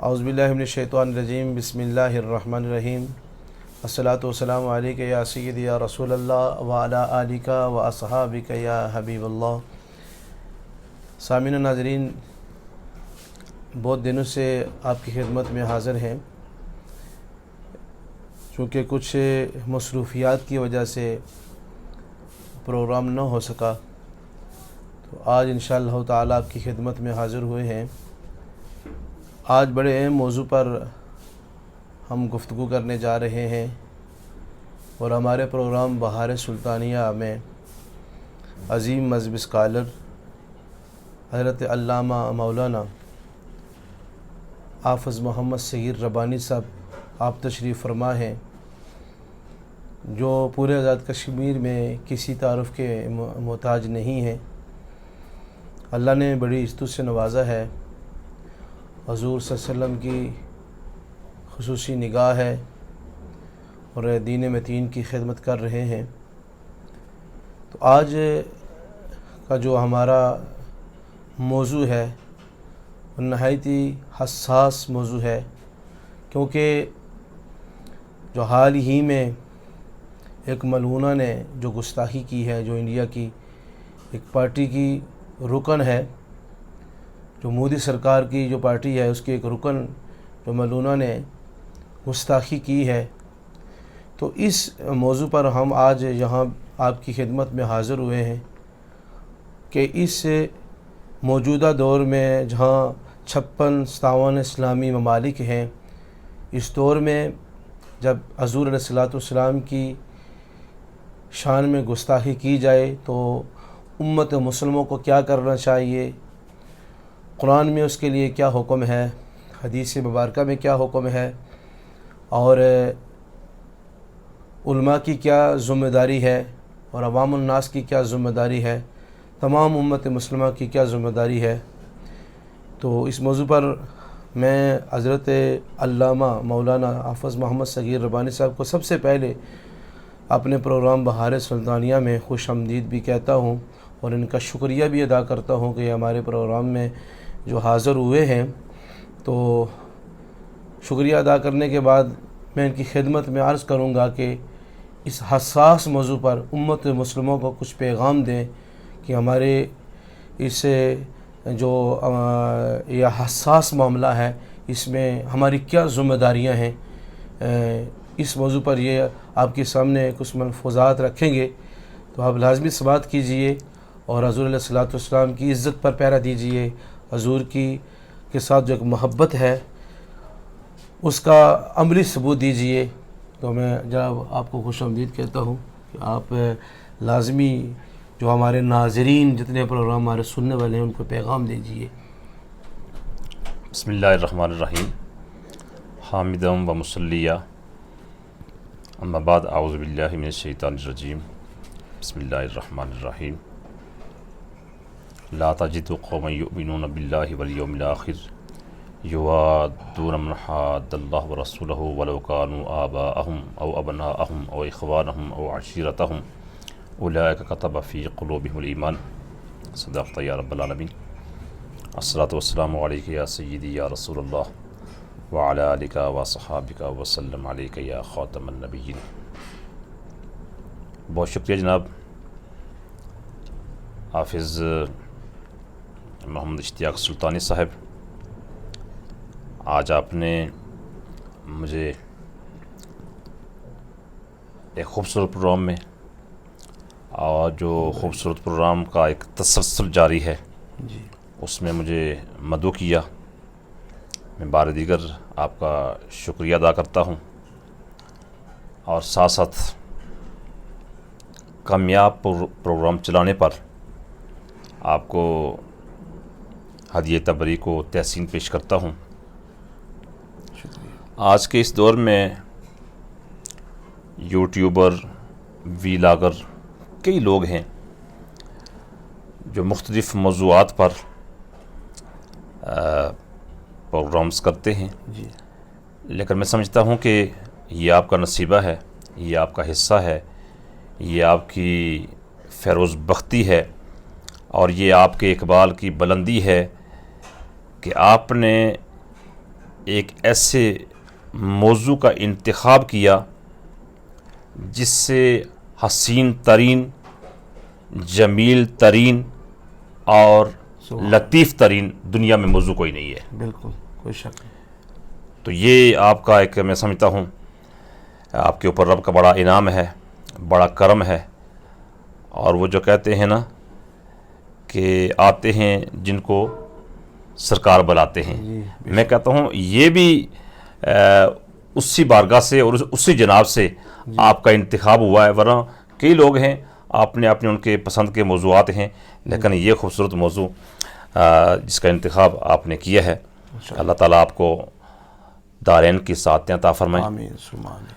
اعوذ باللہ من الشیطان الرجیم بسم اللہ الرحمن الرحیم الصلاۃ والسلام علیک یا سیدی یا رسول اللہ وعلی آلک و اصحابک یا حبیب اللہ۔ سامعین و ناظرین، بہت دنوں سے آپ کی خدمت میں حاضر ہیں، چونکہ کچھ مصروفیات کی وجہ سے پروگرام نہ ہو سکا، تو آج انشاءاللہ تعالی آپ کی خدمت میں حاضر ہوئے ہیں۔ آج بڑے اہم موضوع پر ہم گفتگو کرنے جا رہے ہیں، اور ہمارے پروگرام بہار سلطانیہ میں عظیم مذہبی اسکالر حضرت علامہ مولانا حافظ محمد صغیر ربانی صاحب آپ تشریف فرما ہیں، جو پورے آزاد کشمیر میں کسی تعارف کے محتاج نہیں ہیں۔ اللہ نے بڑی عزت سے نوازا ہے، حضور صلی اللہ علیہ وسلم کی خصوصی نگاہ ہے، اور دین متین کی خدمت کر رہے ہیں۔ تو آج کا جو ہمارا موضوع ہے وہ نہایت ہی حساس موضوع ہے، کیونکہ جو حال ہی میں ایک ملعونہ نے جو گستاخی کی ہے، جو انڈیا کی ایک پارٹی کی رکن ہے، جو مودی سرکار کی جو پارٹی ہے اس کی ایک رکن جو ملعونہ نے گستاخی کی ہے، تو اس موضوع پر ہم آج یہاں آپ کی خدمت میں حاضر ہوئے ہیں کہ اس موجودہ دور میں جہاں 56-57 اسلامی ممالک ہیں، اس دور میں جب حضور علیہ الصلوۃ والسلام کی شان میں گستاخی کی جائے تو امت مسلموں کو کیا کرنا چاہیے، قرآن میں اس کے لیے کیا حکم ہے، حدیث مبارکہ میں کیا حکم ہے، اور علماء کی کیا ذمہ داری ہے، اور عوام الناس کی کیا ذمہ داری ہے، تمام امت مسلمہ کی کیا ذمہ داری ہے۔ تو اس موضوع پر میں حضرت علامہ مولانا حافظ محمد صغیر ربانی صاحب کو سب سے پہلے اپنے پروگرام بہار سلطانیہ میں خوش آمدید بھی کہتا ہوں، اور ان کا شکریہ بھی ادا کرتا ہوں کہ ہمارے پروگرام میں جو حاضر ہوئے ہیں۔ تو شکریہ ادا کرنے کے بعد میں ان کی خدمت میں عرض کروں گا کہ اس حساس موضوع پر امت مسلموں کو کچھ پیغام دیں کہ ہمارے اس جو یہ حساس معاملہ ہے، اس میں ہماری کیا ذمہ داریاں ہیں۔ اس موضوع پر یہ آپ کے سامنے کچھ ملفوظات رکھیں گے، تو آپ لازمی سماعت کیجئے اور حضور علیہ الصلوۃ والسلام کی عزت پر پہرا دیجئے۔ حضور کے ساتھ جو ایک محبت ہے اس کا عملی ثبوت دیجئے۔ تو میں جناب آپ کو خوش آمدید کہتا ہوں کہ آپ لازمی جو ہمارے ناظرین جتنے پروگرام ہمارے سننے والے ہیں ان کو پیغام دیجئے۔ بسم اللہ الرحمن الرحیم، حامدًا و مصلیٰ، اما بعد، اعوذ باللہ من الشیطان الرجیم، بسم اللہ الرحمن الرحیم۔ لا تجد قوما یؤمنون باللہ والیوم الآخر یوادون من حاد اللہ ورسولہ ولو کانوا آباءہم او ابناءہم او اخوانہم او عشیرتہم اولئک کتب فی قلوبہم الایمان۔ صدقت یا رب العالمین۔ الصلاۃ والسلام علیک یا سیدی یا رسول اللہ وعلی آلک و صحابک وسلم علیک یا خاتم النبیین۔ بہت شکریہ جناب حافظ محمد اشتیاق سلطانی صاحب، آج آپ نے مجھے ایک خوبصورت پروگرام میں، اور جو خوبصورت پروگرام کا ایک تسلسل جاری ہے اس میں مجھے مدعو کیا۔ میں بار دیگر آپ کا شکریہ ادا کرتا ہوں، اور ساتھ ساتھ کامیاب پروگرام چلانے پر آپ کو ہدیہ تبریک و تحسین پیش کرتا ہوں۔ آج کے اس دور میں یوٹیوبر، ویلاگر کئی لوگ ہیں جو مختلف موضوعات پر پروگرامز کرتے ہیں، لیکن میں سمجھتا ہوں کہ یہ آپ کا نصیبہ ہے، یہ آپ کا حصہ ہے، یہ آپ کی فیروز بختی ہے، اور یہ آپ کے اقبال کی بلندی ہے کہ آپ نے ایک ایسے موضوع کا انتخاب کیا جس سے حسین ترین، جمیل ترین اور لطیف ترین دنیا میں موضوع کوئی نہیں ہے. بالکل کوئی شک نہیں. تو یہ آپ کا ایک، میں سمجھتا ہوں آپ کے اوپر رب کا بڑا انعام ہے، بڑا کرم ہے. اور وہ جو کہتے ہیں نا کہ آتے ہیں جن کو سرکار بلاتے ہیں، میں کہتا ہوں یہ بھی اسی بارگاہ سے اور اسی جناب سے آپ کا انتخاب ہوا ہے. ورنہ کئی لوگ ہیں آپ نے اپنے ان کے پسند کے موضوعات ہیں، لیکن یہ خوبصورت موضوع جس کا انتخاب آپ نے کیا ہے، اللہ تعالیٰ آپ کو دارین کی سعادتیں عطا فرمائیں. آمین ثم آمین.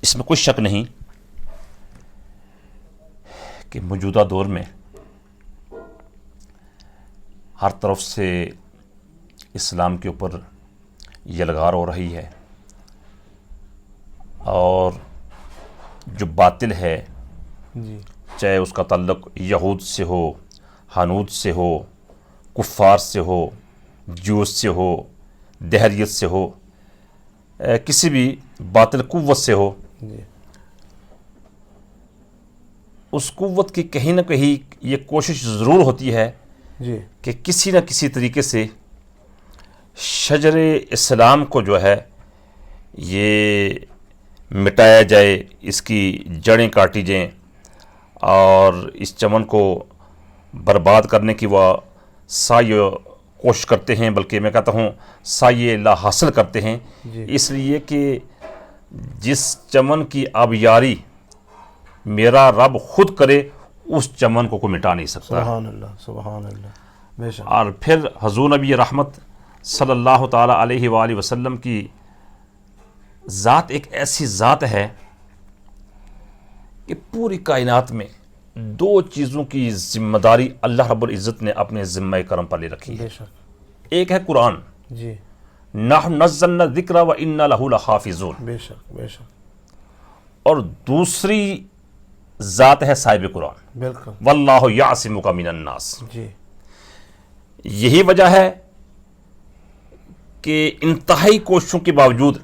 اس میں کوئی شک نہیں کہ موجودہ دور میں ہر طرف سے اسلام کے اوپر یلغار ہو رہی ہے، اور جو باطل ہے جی چاہے اس کا تعلق یہود سے ہو، ہنود سے ہو، کفار سے ہو، جوس سے ہو، دہریت سے ہو، کسی بھی باطل قوت سے ہو، جی اس قوت کی کہیں نہ کہیں یہ کوشش ضرور ہوتی ہے جی کہ کسی نہ کسی طریقے سے شجر اسلام کو جو ہے یہ مٹایا جائے، اس کی جڑیں کاٹی جائیں، اور اس چمن کو برباد کرنے کی وہ سعی کوشش کرتے ہیں، بلکہ میں کہتا ہوں سعی لا حاصل کرتے ہیں. جی. اس لیے کہ جس چمن کی آبیاری میرا رب خود کرے اس چمن کو کوئی مٹا نہیں سکتا. سبحان اللہ سبحان اللہ. بے شک. اور پھر حضور نبی رحمت صلی اللہ تعالیٰ علیہ وآلہ وسلم کی ذات ایک ایسی ذات ہے کہ پوری کائنات میں دو چیزوں کی ذمہ داری اللہ رب العزت نے اپنے ذمہ کرم پر لے رکھی ہے. بے شک. ایک ہے قرآن، جی نحن نزلنا الذکر وإنا لہ لحافظون، بے شک بے شک. اور دوسری ذات ہے صاحب قرآن، بالکل. واللہ یعصمک من الناس. جی یہی وجہ ہے کہ انتہائی کوششوں کے باوجود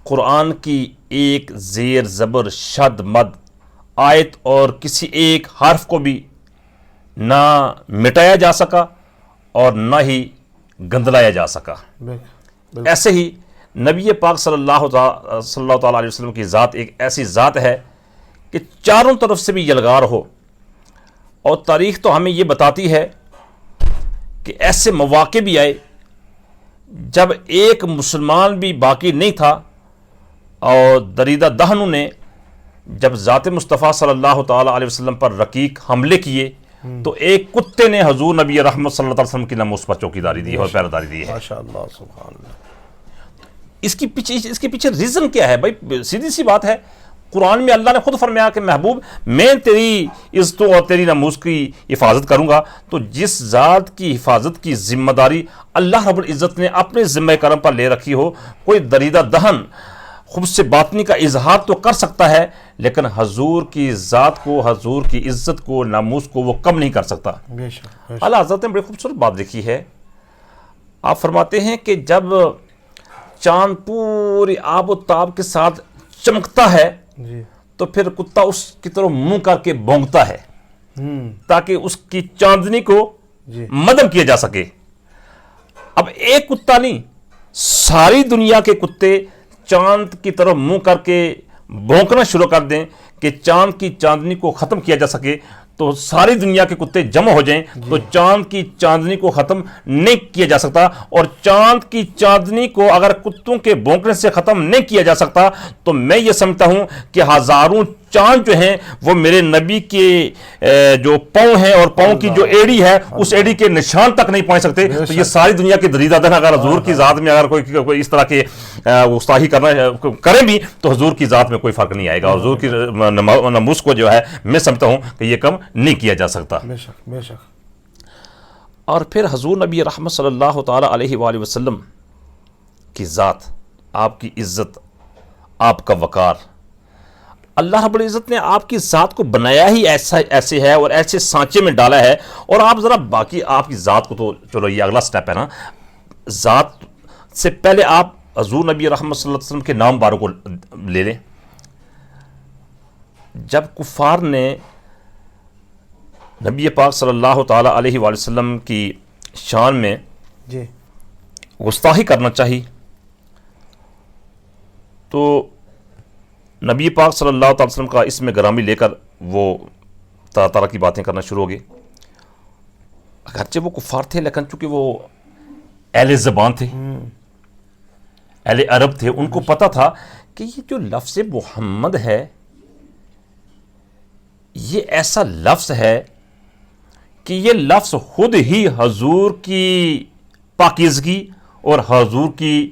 قرآن کی ایک زیر زبر شد مد آیت اور کسی ایک حرف کو بھی نہ مٹایا جا سکا اور نہ ہی گندلایا جا سکا. بالکل. ایسے ہی نبی پاک صلی اللہ تعالیٰ علیہ وسلم کی ذات ایک ایسی ذات ہے کہ چاروں طرف سے بھی یلغار ہو. اور تاریخ تو ہمیں یہ بتاتی ہے کہ ایسے مواقع بھی آئے جب ایک مسلمان بھی باقی نہیں تھا، اور دریدہ دہنوں نے جب ذات مصطفیٰ صلی اللہ تعالیٰ علیہ وسلم پر رقیق حملے کیے تو ایک کتے نے حضور نبی رحمت صلی اللہ علیہ وسلم کی ناموس پر چوکیداری دی اور پہرےداری دی ہے. ماشاء اللہ سبحان اللہ. اس کے پیچھے ریزن کیا ہے بھائی؟ سیدھی سی بات ہے، قرآن میں اللہ نے خود فرمایا کہ محبوب میں تیری عزتوں اور تیری ناموس کی حفاظت کروں گا. تو جس ذات کی حفاظت کی ذمہ داری اللہ رب العزت نے اپنے ذمہ کرم پر لے رکھی ہو، کوئی دریدہ دہن خبث سے باطنی کا اظہار تو کر سکتا ہے، لیکن حضور کی ذات کو، حضور کی عزت کو، ناموس کو وہ کم نہیں کر سکتا. بے شک بے شک. اعلیٰ حضرت نے بڑی خوبصورت بات لکھی ہے. آپ فرماتے ہیں کہ جب چاند پوری آب و تاب کے ساتھ چمکتا ہے جی تو پھر کتا اس کی طرف منہ کر کے بھونکتا ہے تاکہ اس کی چاندنی کو جی مدم کیا جا سکے. اب ایک کتا نہیں، ساری دنیا کے کتے چاند کی طرف منہ کر کے بھونکنا شروع کر دیں کہ چاند کی چاندنی کو ختم کیا جا سکے، تو ساری دنیا کے کتے جمع ہو جائیں تو چاند کی چاندنی کو ختم نہیں کیا جا سکتا. اور چاند کی چاندنی کو اگر کتوں کے بھونکنے سے ختم نہیں کیا جا سکتا تو میں یہ سمجھتا ہوں کہ ہزاروں چاند جو ہیں وہ میرے نبی کے جو پاؤں ہیں اور پاؤں کی جو ایڑی ہے اس ایڑی کے نشان تک نہیں پہنچ سکتے. تو یہ ساری دنیا کے دریدہ دہن اگر حضور کی ذات میں اگر کوئی اس طرح کے گستاخی کریں بھی تو حضور کی ذات میں کوئی فرق نہیں آئے گا. حضور کی ناموس کو جو ہے میں سمجھتا ہوں کہ یہ کم نہیں کیا جا سکتا. بے شک بے شک. اور پھر حضور نبی رحمت صلی اللہ تعالیٰ علیہ وآلہ وسلم کی ذات، آپ کی عزت، آپ کا وقار، اللہ رب العزت نے آپ کی ذات کو بنایا ہی ایسے ہے اور ایسے سانچے میں ڈالا ہے. اور آپ ذرا باقی آپ کی ذات کو تو چلو یہ اگلا سٹیپ ہے نا، ذات سے پہلے آپ حضور نبی رحمت صلی اللہ علیہ وسلم کے نام باروں کو لے لیں. جب کفار نے نبی پاک صلی اللہ تعالیٰ علیہ وآلہ وسلم کی شان میں جی گستاخی کرنا چاہی تو نبی پاک صلی اللہ تعالی وسلم کا اسم گرامی لے کر وہ طرح طرح کی باتیں کرنا شروع ہو گئی. اگرچہ وہ کفار تھے لیکن چونکہ وہ اہل زبان تھے, اہل عرب تھے, ان کو پتہ تھا کہ یہ جو لفظ محمد ہے یہ ایسا لفظ ہے کہ یہ لفظ خود ہی حضور کی پاکیزگی اور حضور کی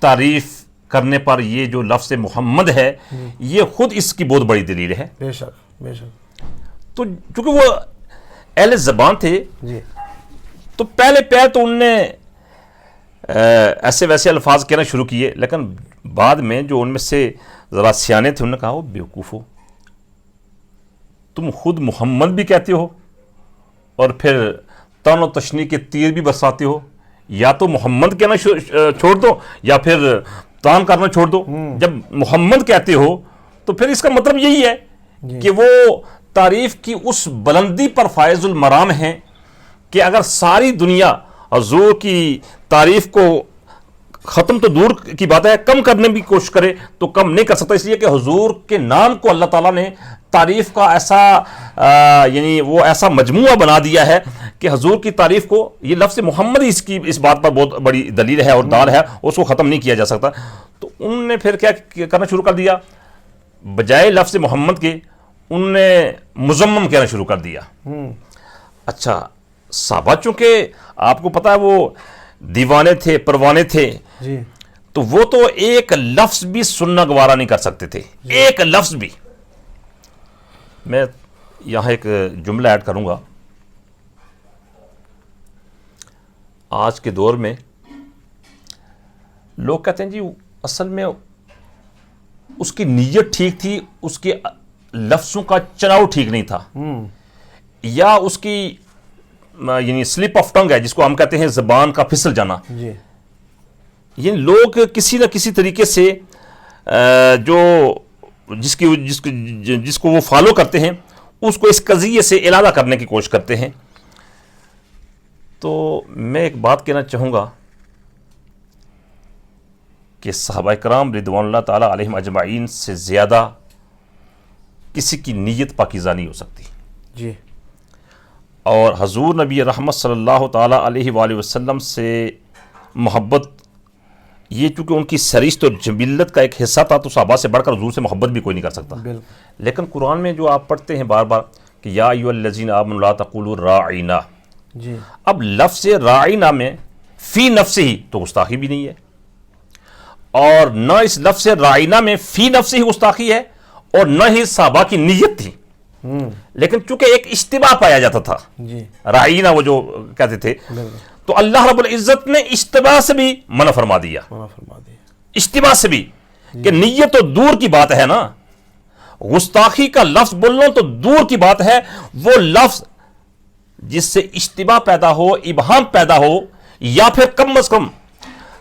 تعریف کرنے پر یہ جو لفظ محمد ہے یہ خود اس کی بہت بڑی دلیل ہے. بے شک بے شک. تو چونکہ وہ اہل زبان تھے جی تو پہلے تو ان نے ایسے ویسے الفاظ کہنا شروع کیے, لیکن بعد میں جو ان میں سے ذرا سیانے تھے انہوں نے کہا وہ بیوقوف ہو, تم خود محمد بھی کہتے ہو اور پھر تان و تشنیع کے تیر بھی برساتے ہو, یا تو محمد کہنا چھوڑ دو یا پھر تان کرنا چھوڑ دو. جب محمد کہتے ہو تو پھر اس کا مطلب یہی ہے کہ وہ تعریف کی اس بلندی پر فائز المرام ہیں کہ اگر ساری دنیا حضور کی تعریف کو ختم تو دور کی بات ہے کم کرنے کی کوشش کرے تو کم نہیں کر سکتا, اس لیے کہ حضور کے نام کو اللہ تعالیٰ نے تعریف کا ایسا یعنی وہ ایسا مجموعہ بنا دیا ہے کہ حضور کی تعریف کو یہ لفظ محمد ہی اس بات پر بہت بڑی دلیل ہے اور دال ہے, اس کو ختم نہیں کیا جا سکتا. تو انہوں نے پھر کیا کرنا شروع کر دیا, بجائے لفظ محمد کے انہوں نے مزمم کہنا شروع کر دیا. اچھا صحابہ چونکہ آپ کو پتا ہے وہ دیوانے تھے, پروانے تھے, جی تو وہ تو ایک لفظ بھی سننا گوارا نہیں کر سکتے تھے, ایک لفظ بھی. میں یہاں ایک جملہ ایڈ کروں گا. آج کے دور میں لوگ کہتے ہیں جی اصل میں اس کی نیت ٹھیک تھی, اس کے لفظوں کا چناؤ ٹھیک نہیں تھا, یا اس کی یعنی سلپ آف ٹنگ ہے جس کو ہم کہتے ہیں زبان کا پھسل جانا. جی یہ لوگ کسی نہ کسی طریقے سے جو جس کو وہ فالو کرتے ہیں اس کو اس قضیے سے علیحدہ کرنے کی کوشش کرتے ہیں. تو میں ایک بات کہنا چاہوں گا کہ صحابہ کرام رضوان اللہ تعالیٰ علیہم اجمعین سے زیادہ کسی کی نیت پاکیزہ نہیں ہو سکتی. جی اور حضور نبی رحمت صلی اللہ تعالیٰ علیہ وآلہ وسلم سے محبت یہ چونکہ ان کی سرشت اور جبلت کا ایک حصہ تھا تو صحابہ سے بڑھ کر حضور سے محبت بھی کوئی نہیں کر سکتا. لیکن قرآن میں جو آپ پڑھتے ہیں بار بار کہ یا ایھا الذین آمنوا لا تقولوا راعینا, جی اب لفظ راعینا میں فی نفسہ ہی تو گستاخی بھی نہیں ہے, اور نہ اس لفظ راعینا میں فی نفسہ ہی گستاخی ہے اور نہ ہی صحابہ کی نیت تھی. لیکن چونکہ ایک اشتباہ پایا جاتا تھا, جی راعینا وہ جو کہتے تھے, تو اللہ رب العزت نے اشتباہ سے بھی منع فرما دیا. اشتباہ سے بھی کہ نیت تو دور کی بات ہے نا, گستاخی کا لفظ بولنا تو دور کی بات ہے, وہ لفظ جس سے اشتباہ پیدا ہو, ابہام پیدا ہو, یا پھر کم از کم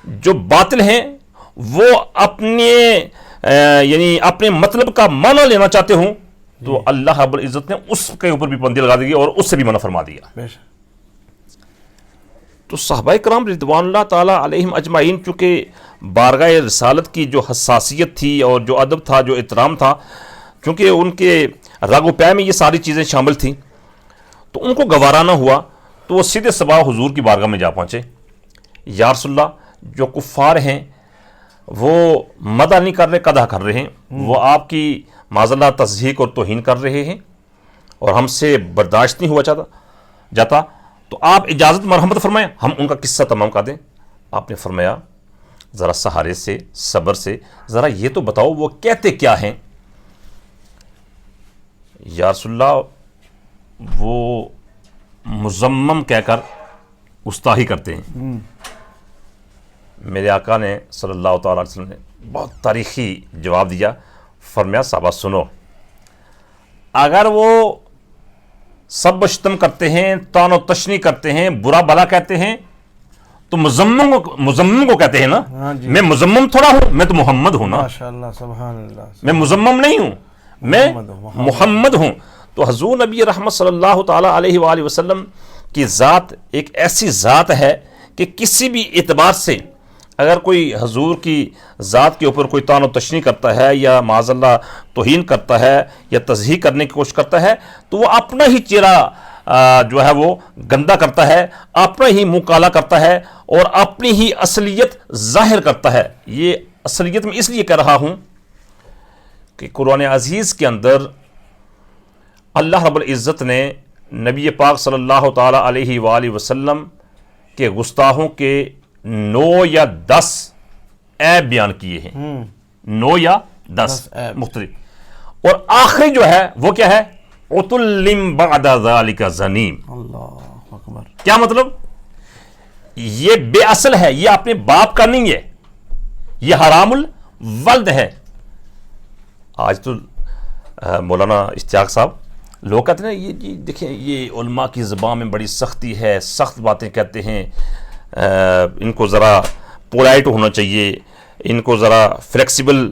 جو باطل ہیں وہ اپنے یعنی اپنے مطلب کا معنی لینا چاہتے ہوں, تو اللہ رب العزت نے اس کے اوپر بھی پابندی لگا دی اور اس سے بھی منع فرما دیا. تو صحابہ کرام رضوان اللہ تعالیٰ علیہم اجمعین چونکہ بارگاہ رسالت کی جو حساسیت تھی اور جو ادب تھا, جو احترام تھا, چونکہ ان کے رگ و پے میں یہ ساری چیزیں شامل تھیں, تو ان کو گوارا نہ ہوا تو وہ سیدھے صبح حضور کی بارگاہ میں جا پہنچے. یا رسول اللہ جو کفار ہیں وہ مدح نہیں کر رہے, قدح کر رہے ہیں, وہ آپ کی معذاللہ تصدیق اور توہین کر رہے ہیں اور ہم سے برداشت نہیں ہوا جاتا, تو آپ اجازت مرحمت فرمائیں ہم ان کا قصہ تمام کر دیں. آپ نے فرمایا ذرا سہارے سے, صبر سے, ذرا یہ تو بتاؤ وہ کہتے کیا ہیں. یا رسول اللہ وہ مزمم کہہ کر گستاخی کرتے ہیں. میرے آقا نے صلی اللہ تعالیٰ علیہ وسلم نے بہت تاریخی جواب دیا. فرمایا صحابہ سنو, اگر وہ سب شتم کرتے ہیں, تان و تشنیع کرتے ہیں, برا بھلا کہتے ہیں, تو مزمم کو کہتے ہیں نا. ہاں جی. میں مزمم تھوڑا ہوں, میں تو محمد ہوں نا. ماشاءاللہ سبحان اللہ. میں مزمم نہیں ہوں, میں محمد ہوں. تو حضور نبی رحمت صلی اللہ تعالیٰ علیہ وآلہ وسلم کی ذات ایک ایسی ذات ہے کہ کسی بھی اعتبار سے اگر کوئی حضور کی ذات کے اوپر کوئی طعن و تشنیع کرتا ہے یا معاذ اللہ توہین کرتا ہے یا تضحیق کرنے کی کوشش کرتا ہے تو وہ اپنا ہی چہرہ جو ہے وہ گندا کرتا ہے, اپنا ہی منہ کالا کرتا ہے اور اپنی ہی اصلیت ظاہر کرتا ہے. یہ اصلیت میں اس لیے کہہ رہا ہوں کہ قرآن عزیز کے اندر اللہ رب العزت نے نبی پاک صلی اللہ تعالیٰ علیہ وآلہ وسلم کے گستاخوں کے 9 یا 10 عیب بیان کیے ہیں. 9 یا 10 مختلف. اور آخری جو ہے وہ کیا ہے؟ عُتُلٍ بَعْدَ ذَلِكَ زَنِيمٍ. اللہ اکبر. کیا مطلب؟ یہ بے اصل ہے, یہ اپنے باپ کا نہیں ہے, یہ حرام الولد ہے. آج تو مولانا اشتیاق صاحب لوگ کہتے ہیں یہ جی دیکھیں یہ علماء کی زبان میں بڑی سختی ہے, سخت باتیں کہتے ہیں, ان کو ذرا پولائٹ ہونا چاہیے, ان کو ذرا فلیکسیبل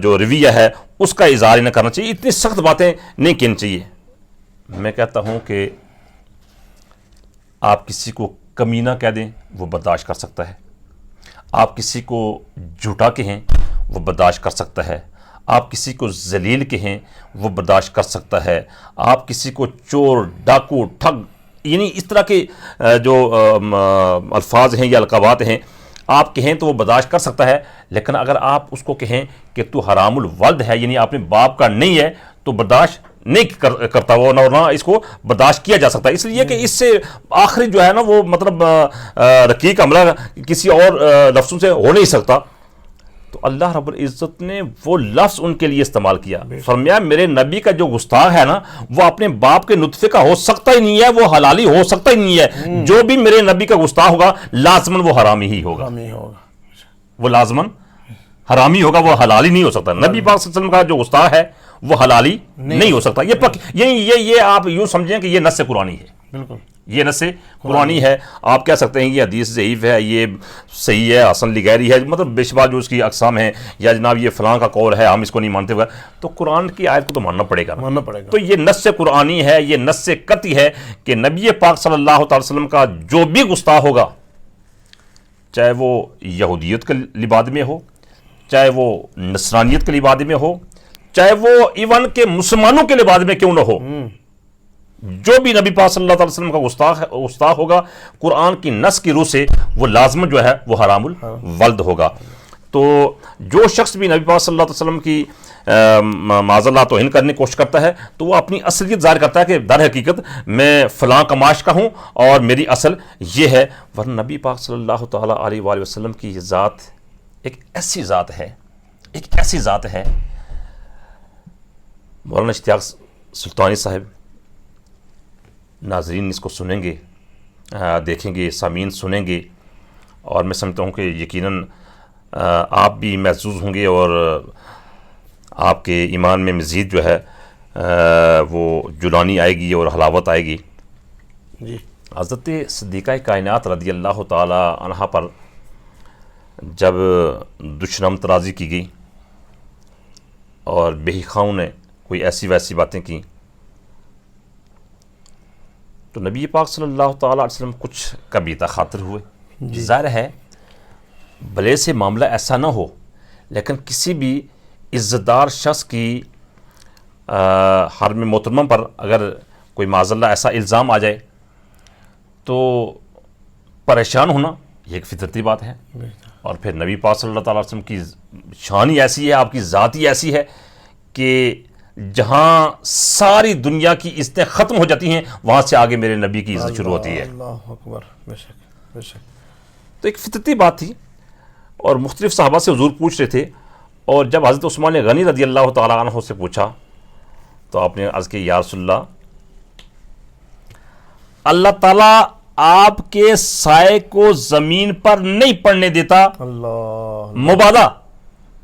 جو رویہ ہے اس کا اظہار نہ کرنا چاہیے, اتنی سخت باتیں نہیں کہنی چاہیے. میں کہتا ہوں کہ آپ کسی کو کمینہ کہہ دیں وہ برداشت کر سکتا ہے, آپ کسی کو جھوٹا کہیں وہ برداشت کر سکتا ہے, آپ کسی کو ذلیل کہیں وہ برداشت کر سکتا ہے, آپ کسی کو چور, ڈاکو, ٹھگ, یعنی اس طرح کے جو الفاظ ہیں یا القابات ہیں آپ کہیں تو وہ برداشت کر سکتا ہے. لیکن اگر آپ اس کو کہیں کہ تو حرام الولد ہے, یعنی اپنے باپ کا نہیں ہے, تو برداشت نہیں کرتا وہ, نہ اس کو برداشت کیا جا سکتا. اس لیے کہ اس سے آخری جو ہے نا وہ مطلب رقیق عملہ کسی اور لفظوں سے ہو نہیں سکتا. تو اللہ رب العزت نے وہ لفظ ان کے لیے استعمال کیا, فرمایا میرے نبی کا جو گستاخ ہے نا وہ اپنے باپ کے نطفے کا ہو سکتا ہی نہیں ہے, وہ حلالی ہو سکتا ہی نہیں ہے. جو بھی میرے نبی کا گستاخ ہوگا لازماً وہ حرامی ہی ہوگا, وہ لازماً حرامی ہوگا, وہ حلالی نہیں ہو سکتا. نبی پاک صلی اللہ علیہ وسلم کا جو گستاخ ہے وہ حلالی نہیں ہو سکتا. یہ آپ یوں سمجھیں کہ یہ نص قرآنی ہے. بالکل یہ نص قرآنی ہے. آپ کہہ سکتے ہیں یہ حدیث ضعیف ہے, یہ صحیح ہے, حسن لغیری ہے, مطلب بے شمار جو اس کی اقسام ہیں, یا جناب یہ فلاں کا قول ہے ہم اس کو نہیں مانتے ہوئے, تو قرآن کی آیت کو تو ماننا پڑے گا. تو یہ نص قرآنی ہے, یہ نص قطعی ہے کہ نبی پاک صلی اللہ تعالی وسلم کا جو بھی گستاخ ہوگا, چاہے وہ یہودیت کے لباد میں ہو, چاہے وہ نصرانیت کے لباد میں ہو, چاہے وہ ایون کے مسلمانوں کے لباد میں کیوں نہ ہو, جو بھی نبی پاک صلی اللہ علیہ وسلم کا گستاخ ہوگا قرآن کی نص کی روح سے وہ لازم جو ہے وہ حرام الولد ہوگا. تو جو شخص بھی نبی پاک صلی اللہ علیہ وسلم کی معاذ اللہ توہین کرنے کی کوشش کرتا ہے تو وہ اپنی اصلیت ظاہر کرتا ہے کہ در حقیقت میں فلاں کماش کا ہوں اور میری اصل یہ ہے. ورنہ نبی پاک صلی اللہ تعالیٰ علیہ وآلہ وسلم کی یہ ذات ایک ایسی ذات ہے, ایک ایسی ذات ہے. مولانا اشتیاق سلطانی صاحب, ناظرین اس کو سنیں گے, دیکھیں گے, سامعین سنیں گے, اور میں سمجھتا ہوں کہ یقیناً آپ بھی محظوظ ہوں گے اور آپ کے ایمان میں مزید جو ہے وہ جلانی آئے گی اور حلاوت آئے گی. جی. حضرت صدیقہ کائنات رضی اللہ تعالی عنہا پر جب دشنم ترازی کی گئی اور بہی خاؤں نے کوئی ایسی ویسی باتیں کی, تو نبی پاک صلی اللہ تعالیٰ علیہ وسلم کچھ کبیتہ خاطر ہوئے. ظاہر ہے بھلے سے معاملہ ایسا نہ ہو, لیکن کسی بھی عزت دار شخص کی حرم محترمہ پر اگر کوئی معاذ اللہ ایسا الزام آ جائے تو پریشان ہونا یہ ایک فطرتی بات ہے. اور پھر نبی پاک صلی اللہ تعالیٰ علیہ وسلم کی شان ہی ایسی ہے, آپ کی ذات ہی ایسی ہے کہ جہاں ساری دنیا کی عزتیں ختم ہو جاتی ہیں وہاں سے آگے میرے نبی کی عزت شروع ہوتی ہے. اللہ اکبر. بے شک بے شک. تو ایک فطرتی بات تھی. اور مختلف صحابہ سے حضور پوچھ رہے تھے, اور جب حضرت عثمان غنی رضی اللہ تعالیٰ عنہ سے پوچھا تو آپ نے عرض کی یا رسول اللہ, اللہ تعالیٰ آپ کے سائے کو زمین پر نہیں پڑنے دیتا. اللہ مبالغہ,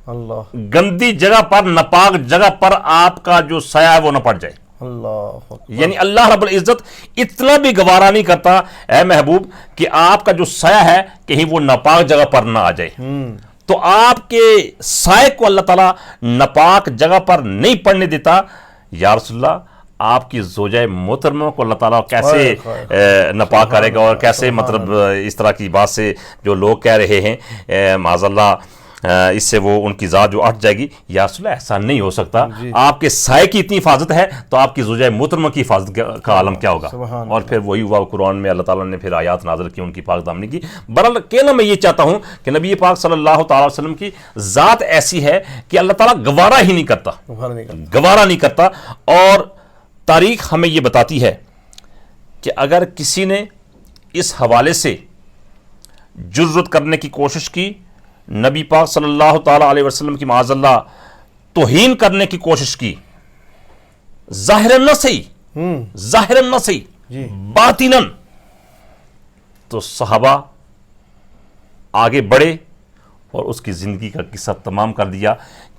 اللہ گندی جگہ پر, ناپاک جگہ پر آپ کا جو سایہ ہے وہ نہ پڑ جائے. اللہ اکبر. یعنی اللہ رب العزت اتنا بھی گوارا نہیں کرتا اے محبوب کہ آپ کا جو سایہ ہے کہیں وہ ناپاک جگہ پر نہ آ جائے. تو آپ کے سائے کو اللہ تعالیٰ ناپاک جگہ پر نہیں پڑنے دیتا. یا رسول اللہ آپ کی زوجہ محترمہ کو اللہ تعالیٰ کیسے ناپاک کرے گا، اور کیسے مطلب اس طرح کی بات سے جو لوگ کہہ رہے ہیں معاذ اللہ اس سے وہ ان کی ذات جو اٹھ جائے گی. یا رسول اللہ ایسا نہیں ہو سکتا. آپ کے سائے کی اتنی حفاظت ہے تو آپ کی زوجہ محترمہ کی حفاظت کا عالم کیا ہوگا. اور پھر وہی ہوا قرآن میں اللہ تعالیٰ نے پھر آیات نازل کی ان کی پاک دامنی کی. بہرحال کہنا میں یہ چاہتا ہوں کہ نبی پاک صلی اللہ تعالی وسلم کی ذات ایسی ہے کہ اللہ تعالیٰ گوارا ہی نہیں کرتا، گوارا نہیں کرتا. اور تاریخ ہمیں یہ بتاتی ہے کہ اگر کسی نے اس حوالے سے جرت کرنے کی کوشش کی، نبی پاک صلی اللہ تعالی علیہ وسلم کی معاذ اللہ توہین کرنے کی کوشش کی، ظاہراً نہ صحیح باطناً، تو صحابہ آگے بڑھے اور اس کی زندگی کا قصہ تمام کر دیا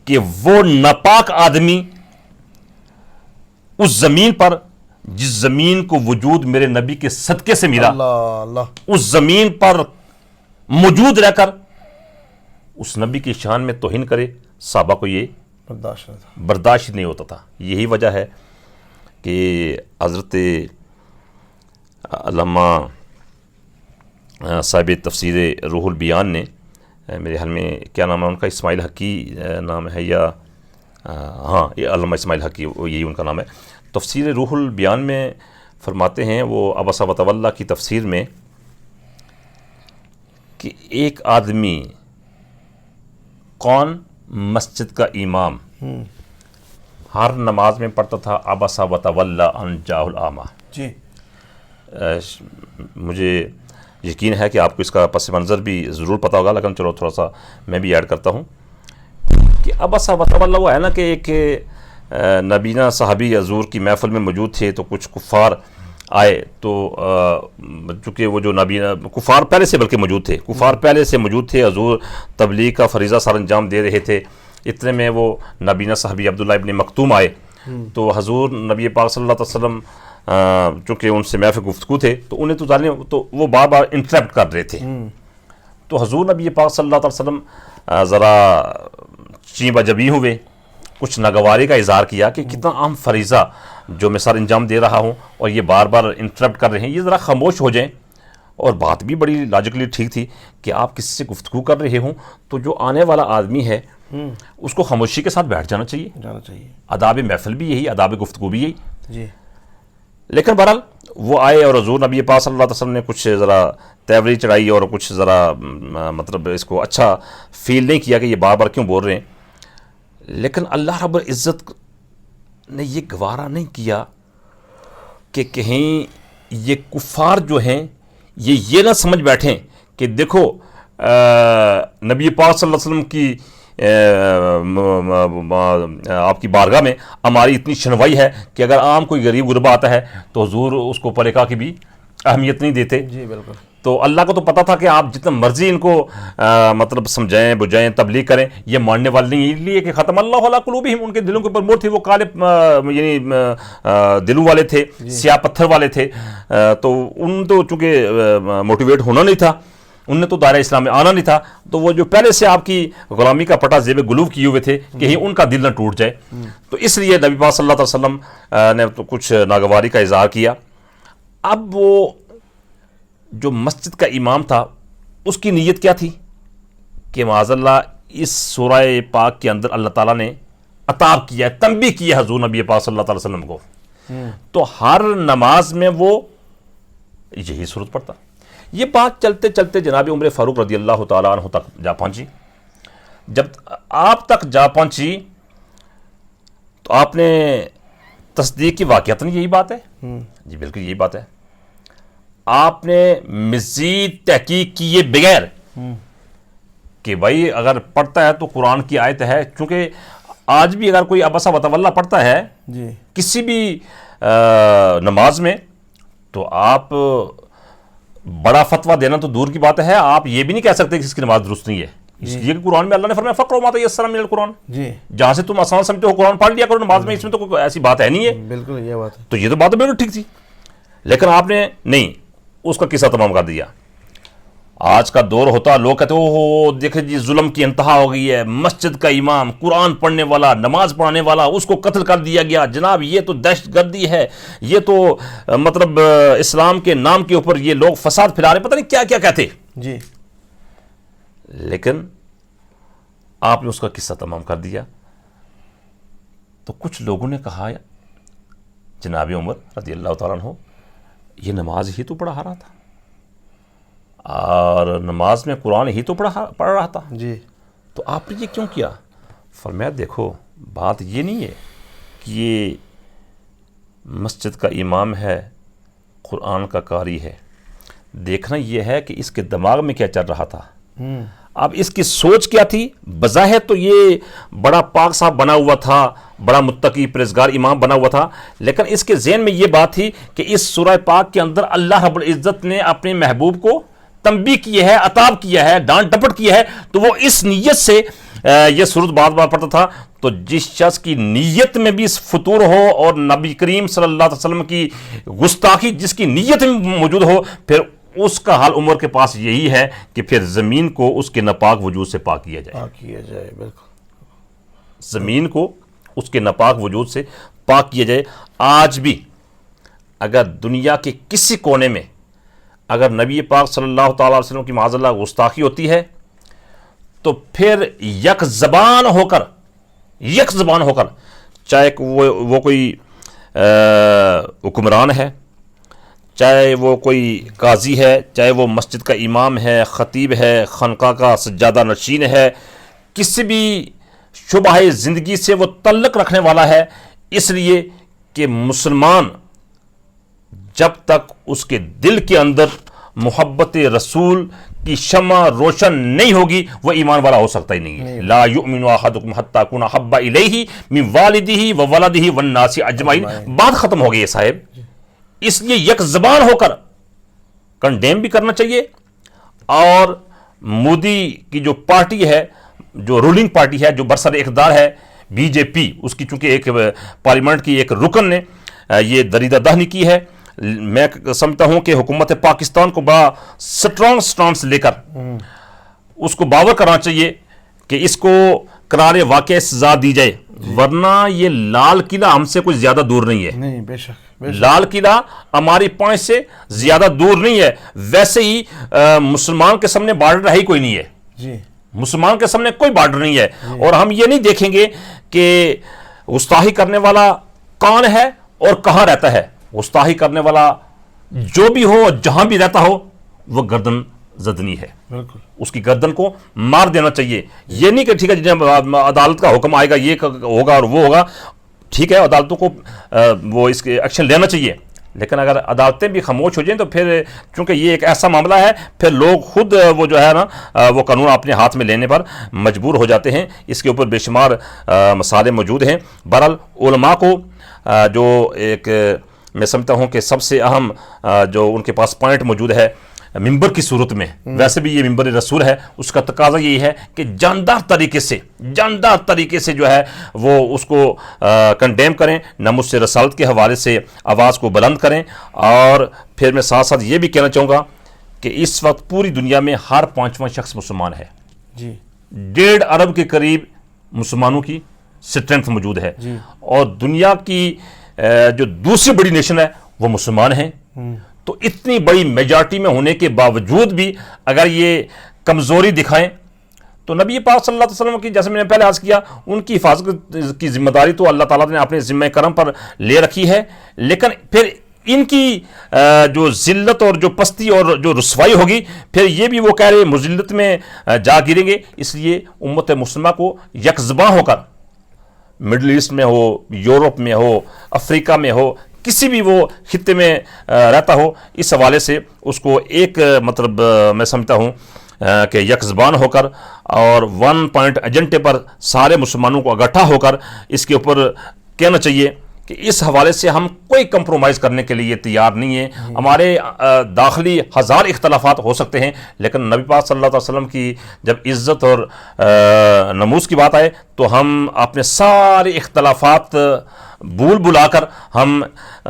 کہ وہ ناپاک آدمی اس زمین پر جس زمین کو وجود میرے نبی کے صدقے سے ملا، اس زمین پر موجود رہ کر اس نبی کی شان میں توہین کرے، صحابہ کو یہ برداشت نہیں ہوتا تھا. یہی وجہ ہے کہ حضرت علامہ صاحب تفسیر روح البیان نے، میرے حال میں کیا نام ہے ان کا، اسماعیل حقی نام ہے یا ہاں یہ علامہ اسماعیل حقی یہی ان کا نام ہے، تفسیر روح البیان میں فرماتے ہیں وہ عبس وتولی کی تفسیر میں کہ ایک آدمی کون، مسجد کا امام، ہر نماز میں پڑھتا تھا عبس وتولی ان جاءہ الاعمی. جی مجھے یقین ہے کہ آپ کو اس کا پس منظر بھی ضرور پتہ ہوگا، لیکن چلو تھوڑا سا میں بھی ایڈ کرتا ہوں کہ عبس وتولی وہ ہے نا کہ ایک نبینا صحابی حضور کی محفل میں موجود تھے، تو کچھ کفار آئے، تو چونکہ وہ جو نبینا کفار پہلے سے بلکہ موجود تھے، حضور تبلیغ کا فریضہ سر انجام دے رہے تھے. اتنے میں وہ نبینا صحابی عبداللہ ابن مکتوم آئے، تو حضور نبی پاک صلی اللہ علیہ وسلم چونکہ ان سے محفل گفتگو تھے تو انہیں تو وہ بار بار انٹرپٹ کر رہے تھے. تو حضور نبی پاک صلی اللہ علیہ وسلم ذرا چین بجبی ہوئے، کچھ ناگواری کا اظہار کیا کہ کتنا اہم فریضہ جو میں سر انجام دے رہا ہوں اور یہ بار بار انٹرپٹ کر رہے ہیں، یہ ذرا خاموش ہو جائیں. اور بات بھی بڑی لاجیکلی ٹھیک تھی کہ آپ کسی سے گفتگو کر رہے ہوں تو جو آنے والا آدمی ہے اس کو خاموشی کے ساتھ بیٹھ جانا چاہیے. آداب محفل بھی یہی، آداب گفتگو بھی یہی. جی لیکن بہرحال وہ آئے اور حضور نبی پاک صلی اللہ علیہ وسلم نے کچھ ذرا تیوری چڑھائی اور کچھ ذرا مطلب اس کو اچھا فیل نہیں کیا کہ یہ بار بار کیوں بول رہے ہیں. لیکن اللہ رب العزت نے یہ گوارا نہیں کیا کہ کہیں یہ کفار جو ہیں یہ نہ سمجھ بیٹھیں کہ دیکھو نبی پاک صلی اللہ علیہ وسلم کی آپ کی بارگاہ میں ہماری اتنی شنوائی ہے کہ اگر عام کوئی غریب غربا آتا ہے تو حضور اس کو پریکا کی بھی اہمیت نہیں دیتے. جی بالکل. تو اللہ کو تو پتہ تھا کہ آپ جتنا مرضی ان کو مطلب سمجھائیں بجھائیں تبلیغ کریں یہ ماننے والے نہیں، اس لیے کہ ختم اللہ علی قلوبہم، ان کے دلوں کے اوپر مہر تھی، وہ کالے یعنی دلوں والے تھے، سیاہ پتھر والے تھے. تو ان تو چونکہ موٹیویٹ ہونا نہیں تھا، ان نے تو دائرہ اسلام میں آنا نہیں تھا، تو وہ جو پہلے سے آپ کی غلامی کا پٹا زیب گلوف کیے ہوئے تھے کہیں ان کا دل نہ ٹوٹ جائے. تو اس لیے نبی پاک صلی اللہ علیہ وسلم نے تو کچھ ناگواری کا اظہار کیا. اب وہ جو مسجد کا امام تھا اس کی نیت کیا تھی کہ معاذ اللہ اس سورہ پاک کے اندر اللہ تعالیٰ نے عتاب کیا ہے، تنبیہ کیا حضور نبی پاک صلی اللہ علیہ وسلم کو. تو ہر نماز میں وہ یہی صورت پڑتا. یہ بات چلتے چلتے جناب عمر فاروق رضی اللہ تعالیٰ عنہ تک جا پہنچی. جب آپ تک جا پہنچی تو آپ نے تصدیق کی واقعتاً یہی بات ہے. جی بالکل یہی بات ہے. آپ نے مزید تحقیق کیے بغیر کہ بھائی اگر پڑھتا ہے تو قرآن کی آیت ہے، چونکہ آج بھی اگر کوئی عبس وتولی پڑھتا ہے جی کسی بھی نماز میں تو آپ بڑا فتویٰ دینا تو دور کی بات ہے، آپ یہ بھی نہیں کہہ سکتے کہ اس کی نماز درست نہیں ہے. اس لیے کہ قرآن میں اللہ نے فرمایا فقرؤ ما تیسر من القرآن، جی جہاں سے تم آسان سمجھتے ہو قرآن پڑھ لیا کرو نماز میں، اس میں تو کوئی ایسی بات ہے نہیں ہے. بالکل یہ بات ہے. تو یہ تو بات بالکل ٹھیک تھی، لیکن آپ نے نہیں اس کا قصہ تمام کر دیا. آج کا دور ہوتا لوگ کہتے ہو دیکھیں جی ظلم کی انتہا ہو گئی ہے، مسجد کا امام قرآن پڑھنے والا نماز پڑھانے والا اس کو قتل کر دیا گیا، جناب یہ تو دہشت گردی ہے، یہ تو مطلب اسلام کے نام کے اوپر یہ لوگ فساد پھیلا رہے، پتہ نہیں کیا کیا کہتے. جی لیکن آپ نے اس کا قصہ تمام کر دیا. تو کچھ لوگوں نے کہا جناب عمر رضی اللہ تعالیٰ عنہ یہ نماز ہی تو پڑھا رہا تھا اور نماز میں قرآن ہی تو پڑھ رہا تھا، جی تو آپ نے یہ کیوں کیا؟ فرمایا دیکھو بات یہ نہیں ہے کہ یہ مسجد کا امام ہے، قرآن کا قاری ہے، دیکھنا یہ ہے کہ اس کے دماغ میں کیا چل رہا تھا. اب اس کی سوچ کیا تھی؟ بظاہر تو یہ بڑا پاک صاحب بنا ہوا تھا، بڑا متقی پرہیزگار امام بنا ہوا تھا، لیکن اس کے ذہن میں یہ بات تھی کہ اس سورہ پاک کے اندر اللہ رب العزت نے اپنے محبوب کو تنبیہ کی ہے، عتاب کیا ہے، ڈانٹ ڈپٹ کی ہے، تو وہ اس نیت سے یہ سورت بار بار پڑھتا تھا. تو جس شخص کی نیت میں بھی فطور ہو اور نبی کریم صلی اللہ علیہ وسلم کی گستاخی جس کی نیت میں موجود ہو، پھر اس کا حال عمر کے پاس یہی ہے کہ پھر زمین کو اس کے ناپاک وجود سے پاک کیا جائے. پاک کیا جائے، بالکل زمین کو اس کے ناپاک وجود سے پاک کیا جائے. آج بھی اگر دنیا کے کسی کونے میں اگر نبی پاک صلی اللہ تعالیٰ علیہ وسلم کی معاذ اللہ گستاخی ہوتی ہے تو پھر یک زبان ہو کر چاہے وہ کوئی حکمران ہے، چاہے وہ کوئی قاضی ہے، چاہے وہ مسجد کا امام ہے، خطیب ہے، خانقاہ کا سجادہ نشین ہے، کسی بھی شعبہ زندگی سے وہ تعلق رکھنے والا ہے، اس لیے کہ مسلمان جب تک اس کے دل کے اندر محبت رسول کی شمع روشن نہیں ہوگی وہ ایمان والا ہو سکتا ہی نہیں ہے. لا یؤمن احدکم حتی یکون احب الیہ من والدہ وولدہ والناس اجمعین. بات ختم ہو گئی ہے صاحب. اس لیے یک زبان ہو کر کنڈیم بھی کرنا چاہیے. اور مودی کی جو پارٹی ہے، جو رولنگ پارٹی ہے، جو برسر اقتدار ہے بی جے پی، اس کی چونکہ ایک پارلیمنٹ کی ایک رکن نے یہ دریدہ دہنی کی ہے. میں سمجھتا ہوں کہ حکومت پاکستان کو بڑا سٹرانگ سٹانس لے کر اس کو باور کرنا چاہیے کہ اس کو قرار واقع سزا دی جائے، ورنہ یہ لال قلعہ ہم سے کچھ زیادہ دور نہیں ہے. نہیں، بے شک لال قلعہ ہماری پوائنٹ سے زیادہ دور نہیں ہے. ویسے ہی مسلمان کے سامنے بارڈر ہے ہی کوئی نہیں ہے. جی مسلمان کے سامنے کوئی بارڈر نہیں ہے. اور ہم یہ نہیں دیکھیں گے کہ گستاخی کرنے والا کون ہے اور کہاں رہتا ہے. گستاخی کرنے والا جو بھی ہو، جہاں بھی رہتا ہو، وہ گردن زدنی ہے. بالکل اس کی گردن کو مار دینا چاہیے. یہ نہیں کہ ٹھیک ہے جب عدالت کا حکم آئے گا یہ ہوگا اور وہ ہوگا، ٹھیک ہے عدالتوں کو وہ اس کے ایکشن لینا چاہیے، لیکن اگر عدالتیں بھی خاموش ہو جائیں تو پھر چونکہ یہ ایک ایسا معاملہ ہے پھر لوگ خود وہ جو ہے نا وہ قانون اپنے ہاتھ میں لینے پر مجبور ہو جاتے ہیں. اس کے اوپر بے شمار مسائل موجود ہیں. بہرحال علماء کو جو ایک میں سمجھتا ہوں کہ سب سے اہم جو ان کے پاس پوائنٹ موجود ہے ممبر کی صورت میں، ویسے بھی یہ ممبر رسول ہے، اس کا تقاضا یہی ہے کہ جاندار طریقے سے جو ہے وہ اس کو کنڈیم کریں، ناموس رسالت کے حوالے سے آواز کو بلند کریں. اور پھر میں ساتھ ساتھ یہ بھی کہنا چاہوں گا کہ اس وقت پوری دنیا میں ہر 5واں شخص مسلمان ہے. جی 1.5 ارب کے قریب مسلمانوں کی اسٹرینتھ موجود ہے. اور دنیا کی جو دوسری بڑی نیشن ہے وہ مسلمان ہیں. تو اتنی بڑی میجارٹی میں ہونے کے باوجود بھی اگر یہ کمزوری دکھائیں تو نبی پاک صلی اللہ علیہ وسلم کی، جیسے میں نے پہلے عرض کیا، ان کی حفاظت کی ذمہ داری تو اللہ تعالیٰ نے اپنے ذمہ کرم پر لے رکھی ہے، لیکن پھر ان کی جو ذلت اور جو پستی اور جو رسوائی ہوگی پھر یہ بھی وہ کہہ رہے مذلت میں جا گریں گے. اس لیے امت مسلمہ کو یک زباں ہو کر مڈل ایسٹ میں ہو، یورپ میں ہو، افریقہ میں ہو، کسی بھی وہ خطے میں رہتا ہو، اس حوالے سے اس کو ایک مطلب میں سمجھتا ہوں کہ یک زبان ہو کر اور 1 پوائنٹ ایجنڈے پر سارے مسلمانوں کو اکٹھا ہو کر اس کے اوپر کہنا چاہیے کہ اس حوالے سے ہم کوئی کمپرومائز کرنے کے لیے تیار نہیں ہیں. ہمارے داخلی ہزار اختلافات ہو سکتے ہیں، لیکن نبی پاک صلی اللہ علیہ وسلم کی جب عزت اور نموز کی بات آئے تو ہم اپنے سارے اختلافات بھول بلا کر ہم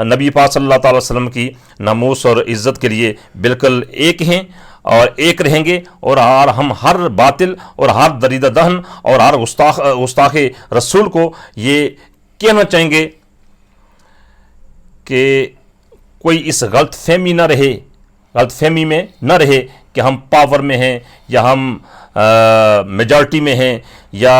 نبی پاک صلی اللہ تعالی وسلم کی ناموس اور عزت کے لیے بالکل ایک ہیں اور ایک رہیں گے. اور ہم ہر باطل اور ہر دریدہ دہن اور ہر گستاخ رسول کو یہ کہنا چاہیں گے کہ کوئی اس غلط فہمی میں نہ رہے کہ ہم پاور میں ہیں یا ہم میجارٹی میں ہیں یا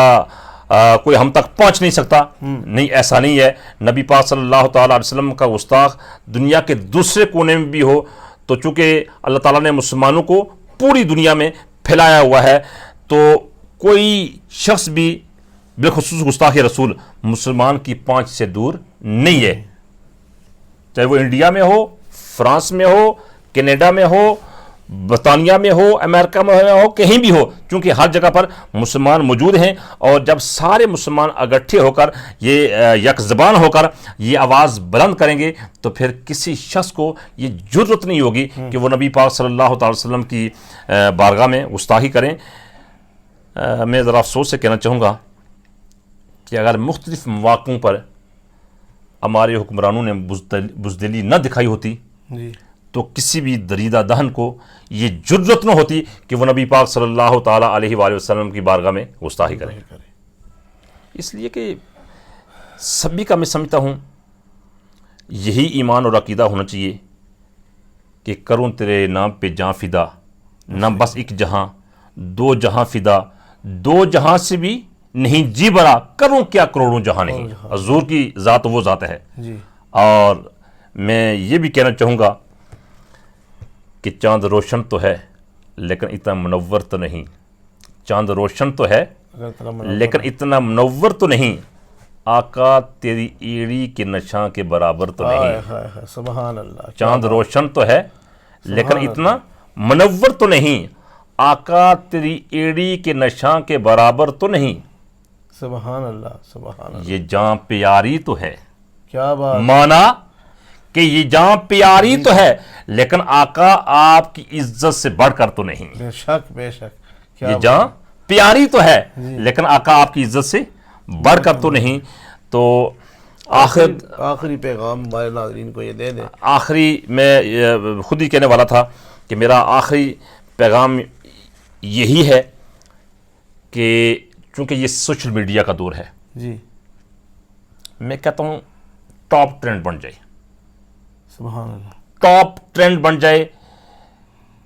کوئی ہم تک پہنچ نہیں سکتا. نہیں، ایسا نہیں ہے. نبی پاک صلی اللہ تعالیٰ علیہ وسلم کا گستاخ دنیا کے دوسرے کونے میں بھی ہو تو چونکہ اللہ تعالیٰ نے مسلمانوں کو پوری دنیا میں پھیلایا ہوا ہے، تو کوئی شخص بھی بالخصوص گستاخ رسول مسلمان کی پہنچ سے دور نہیں ہے، چاہے وہ انڈیا میں ہو، فرانس میں ہو، کینیڈا میں ہو، برطانیہ میں ہو، امریکہ میں ہو، کہیں بھی ہو، چونکہ ہر جگہ پر مسلمان موجود ہیں. اور جب سارے مسلمان اکٹھے ہو کر یہ یک زبان ہو کر یہ آواز بلند کریں گے تو پھر کسی شخص کو یہ جرأت نہیں ہوگی کہ وہ نبی پاک صلی اللہ تعالی وسلم کی بارگاہ میں گستاخی کریں. میں ذرا افسوس سے کہنا چاہوں گا کہ اگر مختلف مواقعوں پر ہمارے حکمرانوں نے بزدلی نہ دکھائی ہوتی تو کسی بھی دریدہ دہن کو یہ جرأت نہ ہوتی کہ وہ نبی پاک صلی اللہ تعالیٰ علیہ وآلہ وسلم کی بارگاہ میں گستاخی کرے. اس لیے کہ سبھی کا میں سمجھتا ہوں یہی ایمان اور عقیدہ ہونا چاہیے کہ کروں تیرے نام پہ جاں فدا، نہ بس ایک جہاں دو جہاں فدا، دو جہاں سے بھی نہیں جی برا، کروں کیا کروڑوں جہاں نہیں. حضور کی ذات وہ ذات ہے. اور میں یہ بھی کہنا چاہوں گا کہ چاند روشن تو ہے لیکن اتنا منور تو نہیں. چاند روشن تو ہے لیکن اتنا منور تو نہیں. آقا تیری ایڑی کے نشاں کے برابر تو نہیں. سبحان اللہ. چاند روشن تو ہے لیکن اتنا منور تو نہیں. آقا تیری ایڑی کے نشاں کے برابر تو نہیں. سبحان اللہ. سبحان اللہ. یہ جاں پیاری تو ہے. کیا بات. مانا کہ یہ جاں پیاری تو ہے لیکن آقا آپ کی عزت سے بڑھ کر تو نہیں. بے شک بے شک. یہ جاں پیاری تو ہے لیکن آقا آپ کی عزت سے بڑھ کر تو نہیں. تو آخری پیغام ہمارے ناظرین کو یہ دے دیں. آخری میں خود ہی کہنے والا تھا کہ میرا آخری پیغام یہی ہے کہ چونکہ یہ سوشل میڈیا کا دور ہے، میں کہتا ہوں ٹاپ ٹرینڈ بن جائے. سبحان اللہ. ٹاپ ٹرینڈ بن جائے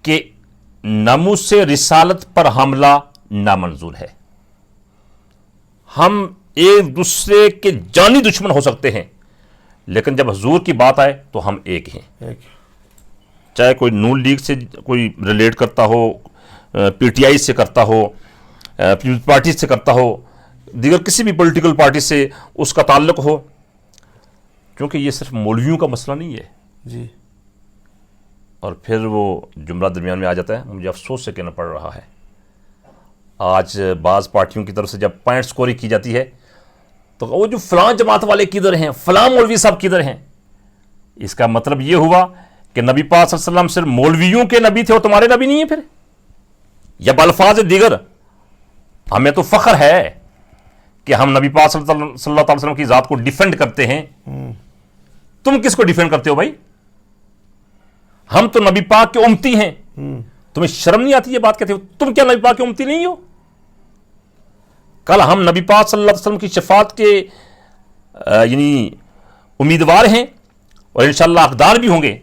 کہ ناموس رسالت پر حملہ نامنظور ہے. ہم ایک دوسرے کے جانی دشمن ہو سکتے ہیں لیکن جب حضور کی بات آئے تو ہم ایک ہیں. چاہے کوئی نون لیگ سے کوئی ریلیٹ کرتا ہو، پی ٹی آئی سے کرتا ہو، پیپلز پارٹی سے کرتا ہو، دیگر کسی بھی پولیٹیکل پارٹی سے اس کا تعلق ہو، کیونکہ یہ صرف مولویوں کا مسئلہ نہیں ہے. اور پھر وہ جملہ درمیان میں آ جاتا ہے، مجھے افسوس سے کہنا پڑ رہا ہے، آج بعض پارٹیوں کی طرف سے جب پوائنٹ سکوری کی جاتی ہے تو وہ جو فلاں جماعت والے کدھر ہیں، فلاں مولوی صاحب کدھر ہیں. اس کا مطلب یہ ہوا کہ نبی پاک صلی اللہ علیہ وسلم صرف مولویوں کے نبی تھے اور تمہارے نبی نہیں ہیں. پھر یا بالفاظ دیگر ہمیں تو فخر ہے کہ ہم نبی پاک صلی اللہ علیہ وسلم کی ذات کو ڈیفینڈ کرتے ہیں. تم کس کو ڈیفینڈ کرتے ہو بھائی؟ ہم تو نبی پاک کے امتی ہیں. تمہیں شرم نہیں آتی یہ بات کہتے ہو؟ تم کیا نبی پاک کے امتی نہیں ہو؟ کل ہم نبی پاک صلی اللہ علیہ وسلم کی شفاعت کے یعنی امیدوار ہیں اور انشاءاللہ حقدار بھی ہوں گے.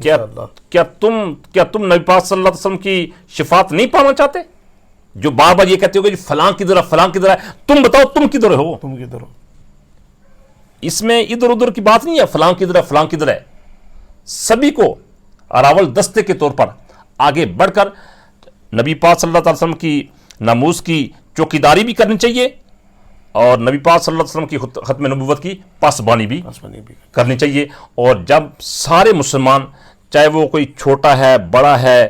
کیا تم نبی پاک صلی اللہ علیہ وسلم کی شفاعت نہیں پانا چاہتے؟ جو بار بار یہ کہتے ہو کہ فلاں کدھر ہے، فلاں کدھر ہے. تم بتاؤ تم کدھر ہو؟ تم کدھر ہو؟ اس میں ادھر ادھر کی بات نہیں ہے فلاں کدھر ہے فلاں کدھر ہے. سبھی کو اراول دستے کے طور پر آگے بڑھ کر نبی پاک صلی اللہ علیہ وسلم کی ناموس کی چوکیداری بھی کرنی چاہیے اور نبی پاک صلی اللہ علیہ وسلم کی ختم نبوت کی پاسبانی بھی کرنی چاہیے. اور جب سارے مسلمان، چاہے وہ کوئی چھوٹا ہے، بڑا ہے،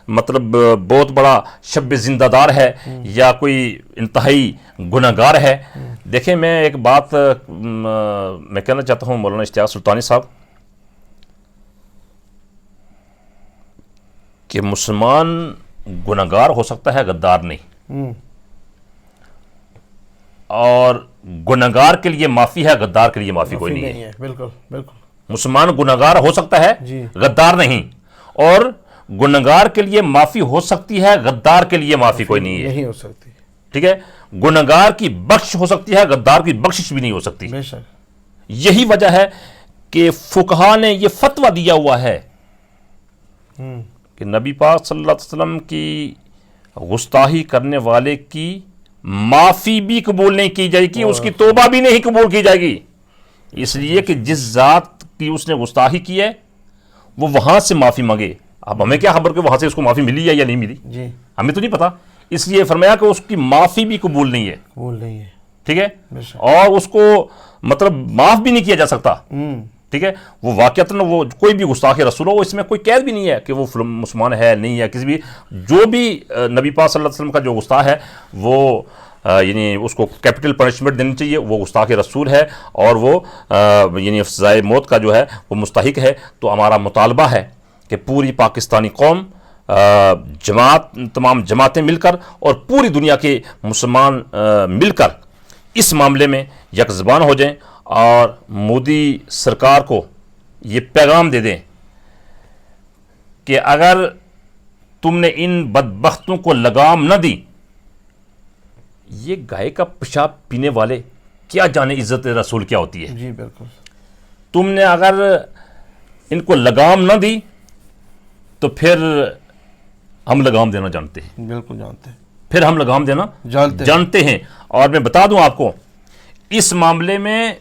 مطلب بہت بڑا شب زندہ دار ہے یا کوئی انتہائی گناہگار ہے، دیکھیں میں ایک بات میں کہنا چاہتا ہوں مولانا اشتیاق سلطانی صاحب کہ مسلمان گنہگار ہو سکتا ہے، غدار نہیں، اور گنہگار کے لیے معافی ہے، غدار کے لیے معافی کوئی نہیں ہے۔ بالکل بالکل، مسلمان گنہگار ہو سکتا ہے، غدار نہیں، اور گنہگار کے لیے معافی ہو سکتی ہے، غدار کے لیے معافی کوئی نہیں ہے، نہیں ہو سکتی، ٹھیک ہے۔ گنہگار کی بخش ہو سکتی ہے، غدار کی بخشش بھی نہیں ہو سکتی۔ بے شک، یہی وجہ ہے کہ فقہا نے یہ فتویٰ دیا ہوا ہے کہ نبی پاک صلی اللہ علیہ وسلم کی گستاخی کرنے والے کی معافی بھی قبول نہیں کی جائے گی، اس کی توبہ بھی نہیں قبول کی جائے گی، اس لیے کہ جس ذات کی اس نے گستاخی کی ہے وہ وہاں سے معافی مانگے۔ اب ہمیں کیا خبر کہ وہاں سے اس کو معافی ملی ہے یا نہیں ملی، جی ہمیں تو نہیں پتا، اس لیے فرمایا کہ اس کی معافی بھی قبول نہیں ہے، قبول نہیں ہے، ٹھیک ہے، بے شک، اور اس کو مطلب معاف بھی نہیں کیا جا سکتا، ٹھیک ہے۔ وہ واقعتاً وہ کوئی بھی گستاخ رسول ہو، اس میں کوئی قید بھی نہیں ہے کہ وہ مسلمان ہے نہیں ہے، کسی بھی جو بھی نبی پاک صلی اللہ علیہ وسلم کا جو گستاخ ہے وہ یعنی اس کو کیپٹل پنشمنٹ دینی چاہیے، وہ گستاخ رسول ہے اور وہ یعنی سزائے موت کا جو ہے وہ مستحق ہے۔ تو ہمارا مطالبہ ہے کہ پوری پاکستانی قوم، تمام جماعتیں مل کر اور پوری دنیا کے مسلمان مل کر اس معاملے میں یک زبان ہو جائیں اور مودی سرکار کو یہ پیغام دے دیں کہ اگر تم نے ان بدبختوں کو لگام نہ دی، یہ گائے کا پیشاب پینے والے کیا جانے عزت رسول کیا ہوتی ہے، جی بالکل، تم نے اگر ان کو لگام نہ دی تو پھر ہم لگام دینا جانتے ہیں، بالکل جانتے ہیں، پھر ہم لگام دینا جانتے ہیں۔ اور میں بتا دوں آپ کو، اس معاملے میں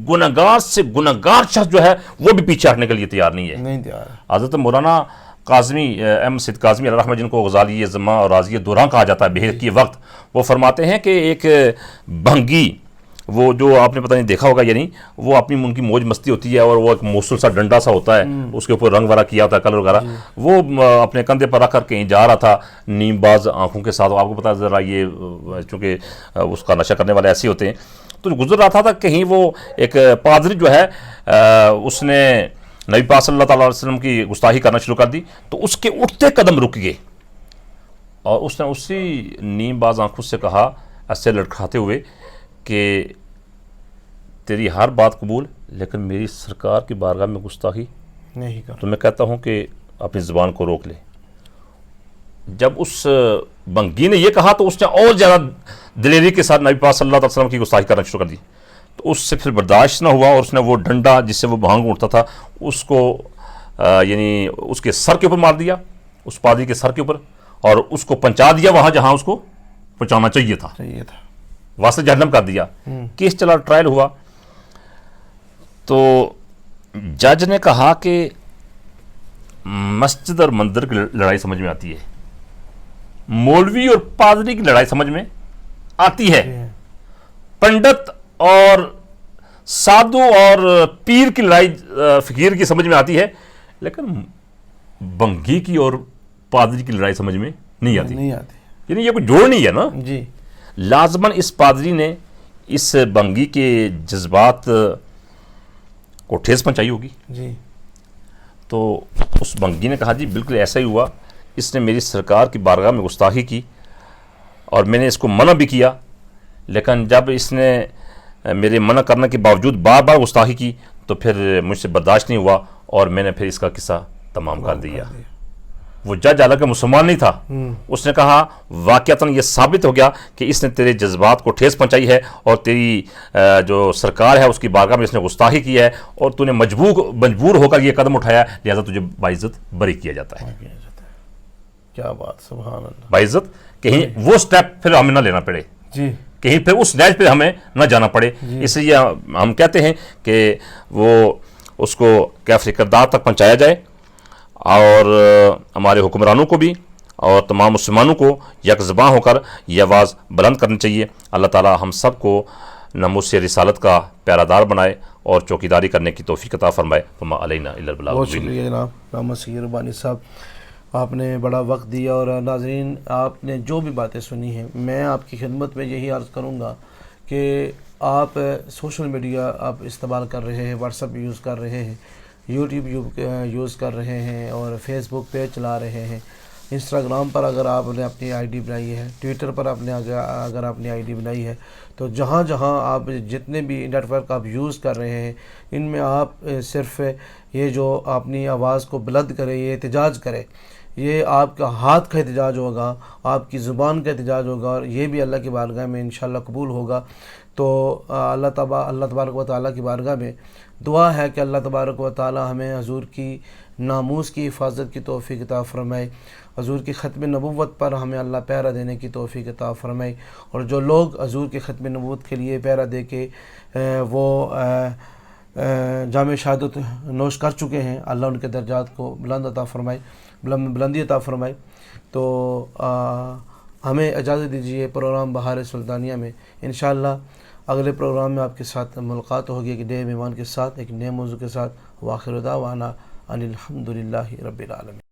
گنہگار سے گنہگار شخص جو ہے وہ بھی پیچھے ہٹنے کے لیے تیار نہیں ہے، نہیں تیار ہے، حضرت مولانا قاظمی احمد سید قاظمی علیہ رحمۃ، جن کو غزالی زماں اور راضی دوران کہا جاتا ہے بحیرت کی وقت، وہ فرماتے ہیں کہ ایک بھنگی، وہ جو آپ نے پتہ نہیں دیکھا ہوگا یعنی وہ اپنی ان کی موج مستی ہوتی ہے اور وہ ایک موصل سا ڈنڈا سا ہوتا ہے، اس کے اوپر رنگ وغیرہ کیا ہوتا ہے، کلر وغیرہ، وہ اپنے کندھے پر رکھ کر کہیں جا رہا تھا نیم باز آنکھوں کے ساتھ، آپ کو پتا ذرا یہ چونکہ اس کا نشہ کرنے والے ایسے ہوتے ہیں، تو گزر رہا تھا کہیں وہ ایک پادری جو ہے اس نے نبی پاک صلی اللہ تعالیٰ علیہ وسلم کی گستاخی کرنا شروع کر دی، تو اس کے اٹھتے قدم رک گئے اور اس نے اسی نیم باز آنکھوں سے کہا ایسے لڑکھاتے ہوئے کہ تیری ہر بات قبول، لیکن میری سرکار کی بارگاہ میں گستاخی نہیں کر، تو میں کہتا ہوں کہ اپنی زبان کو روک لے۔ جب اس بنگی نے یہ کہا تو اس نے اور زیادہ دلیری کے ساتھ نبی پاک صلی اللہ علیہ وسلم کی گستاخی کرنا شروع کر دی، تو اس سے پھر برداشت نہ ہوا اور اس نے وہ ڈنڈا جس سے وہ بھانگ اٹھتا تھا اس کو یعنی اس کے سر کے اوپر مار دیا، اس پادری کے سر کے اوپر، اور اس کو پہنچا دیا وہاں جہاں اس کو پہنچانا چاہیے تھا، واسطے جہنم کر دیا۔ کیس چلا، ٹرائل ہوا، تو جج نے کہا کہ مسجد اور مندر کی لڑائی سمجھ میں آتی ہے، مولوی اور پادری کی لڑائی سمجھ میں آتی ہے، پنڈت اور سادھو اور پیر کی لڑائی فقیر کی سمجھ میں آتی ہے، لیکن بنگی کی اور پادری کی لڑائی سمجھ میں نہیں آتی، یعنی یہ کوئی جوڑ نہیں ہے نا جی۔ لازماً اس پادری نے اس بنگی کے جذبات کو ٹھیس پہنچائی ہوگی، جی، تو اس بنگی نے کہا جی بالکل ایسا ہی ہوا، اس نے میری سرکار کی بارگاہ میں گستاخی کی اور میں نے اس کو منع بھی کیا، لیکن جب اس نے میرے منع کرنے کے باوجود بار بار گستاخی کی تو پھر مجھ سے برداشت نہیں ہوا اور میں نے پھر اس کا قصہ تمام کر دیا۔ وہ جج حالانکہ مسلمان نہیں تھا، اس نے کہا واقعتاً یہ ثابت ہو گیا کہ اس نے تیرے جذبات کو ٹھیس پہنچائی ہے اور تیری جو سرکار ہے اس کی بارگاہ میں اس نے گستاخی کی ہے اور تو نے مجبور ہو کر یہ قدم اٹھایا، لہذا تجھے باعزت بری کیا جاتا ہے۔ کیا بات، سبحان اللہ، باعزت کہیں وہ سٹیپ پھر ہمیں نہ لینا پڑے، جی، کہیں پھر اس نیچ پہ ہمیں نہ جانا پڑے، اس لیے ہم کہتے ہیں کہ وہ اس کو کیفر کردار تک پہنچایا جائے اور ہمارے حکمرانوں کو بھی اور تمام مسلمانوں کو یک زباں ہو کر یہ آواز بلند کرنی چاہیے۔ اللہ تعالی ہم سب کو ناموس رسالت کا پیرادار بنائے اور چوکیداری کرنے کی توفیق عطا فرمائے۔ وما علینا الا البلاغ بہت المبین۔ شکریہ جناب محمد سید ربانی صاحب، آپ نے بڑا وقت دیا، اور ناظرین آپ نے جو بھی باتیں سنی ہیں، میں آپ کی خدمت میں یہی عرض کروں گا کہ آپ سوشل میڈیا آپ استعمال کر رہے ہیں، واٹس ایپ یوز کر رہے ہیں، یوٹیوب یوز کر رہے ہیں اور فیس بک پیج چلا رہے ہیں، انسٹاگرام پر اگر آپ نے اپنی آئی ڈی بنائی ہے، ٹویٹر پر اگر آپ نے آئی ڈی بنائی ہے، تو جہاں جہاں آپ جتنے بھی نیٹ ورک آپ یوز کر رہے ہیں، ان میں آپ صرف یہ جو اپنی آواز کو بلند کرے، یہ احتجاج کرے، یہ آپ کا ہاتھ کا احتجاج ہوگا، آپ کی زبان کا احتجاج ہوگا، اور یہ بھی اللہ کی بارگاہ میں انشاءاللہ قبول ہوگا۔ تو اللہ تبارک و تعالیٰ کی بارگاہ میں دعا ہے کہ اللہ تبارک و تعالیٰ ہمیں حضور کی ناموس کی حفاظت کی توفیق عطا فرمائے، حضور کی ختم نبوت پر ہمیں اللہ پہرا دینے کی توفیق عطا فرمائے، اور جو لوگ حضور کی ختم نبوت کے لیے پہرا دے کے وہ جامع شہادت نوش کر چکے ہیں، اللہ ان کے درجات کو بلندی عطا فرمائے۔ تو ہمیں اجازت دیجیے پروگرام بہار سلطانیہ میں انشاءاللہ اگلے پروگرام میں آپ کے ساتھ ملاقات ہوگی ایک نئے مہمان کے ساتھ، ایک نئے موضوع کے ساتھ۔ وآخر دعوانا ان الحمد للہ رب العالمین۔